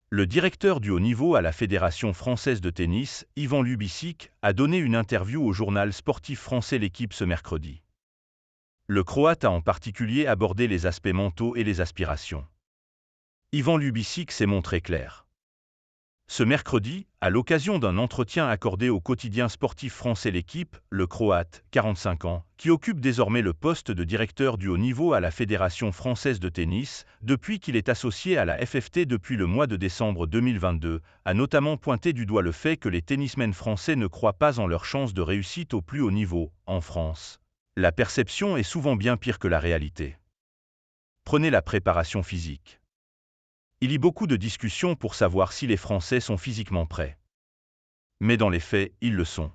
Le directeur du haut niveau à la Fédération française de tennis, Ivan Lubicic, a donné une interview au journal sportif français L'Équipe ce mercredi. Le Croate a en particulier abordé les aspects mentaux et les aspirations. Ivan Lubicic s'est montré clair. Ce mercredi, à l'occasion d'un entretien accordé au quotidien sportif français L'Équipe, le Croate, 45 ans, qui occupe désormais le poste de directeur du haut niveau à la Fédération française de tennis, depuis qu'il est associé à la FFT depuis le mois de décembre 2022, a notamment pointé du doigt le fait que les tennismen français ne croient pas en leurs chances de réussite au plus haut niveau, en France. La perception est souvent bien pire que la réalité. Prenez la préparation physique. Il y a beaucoup de discussions pour savoir si les Français sont physiquement prêts. Mais dans les faits, ils le sont.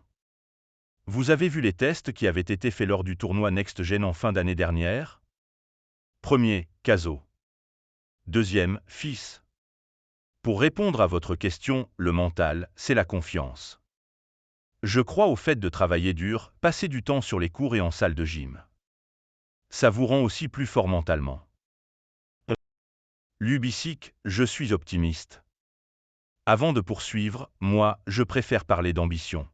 Vous avez vu les tests qui avaient été faits lors du tournoi Next Gen en fin d'année dernière? Premier, Cazot. Deuxième, Fils. Pour répondre à votre question, le mental, c'est la confiance. Je crois au fait de travailler dur, passer du temps sur les cours et en salle de gym. Ça vous rend aussi plus fort mentalement. Lubicic, je suis optimiste. Avant de poursuivre, moi, je préfère parler d'ambition.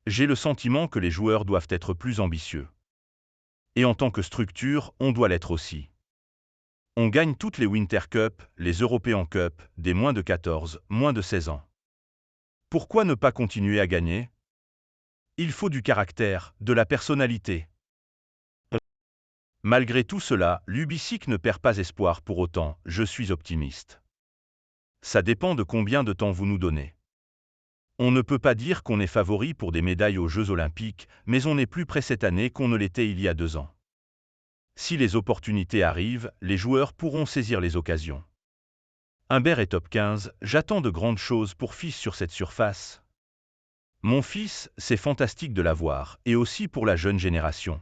J'ai le sentiment que les joueurs doivent être plus ambitieux. Et en tant que structure, on doit l'être aussi. On gagne toutes les Winter Cup, les European Cup, des moins de 14, moins de 16 ans. Pourquoi ne pas continuer à gagner? Il faut du caractère, de la personnalité. Malgré tout cela, Lubicic ne perd pas espoir pour autant, je suis optimiste. Ça dépend de combien de temps vous nous donnez. On ne peut pas dire qu'on est favori pour des médailles aux Jeux Olympiques, mais on est plus près cette année qu'on ne l'était il y a 2 ans. Si les opportunités arrivent, les joueurs pourront saisir les occasions. Humbert est top 15, j'attends de grandes choses pour Fils sur cette surface. Mon fils, c'est fantastique de l'avoir, et aussi pour la jeune génération.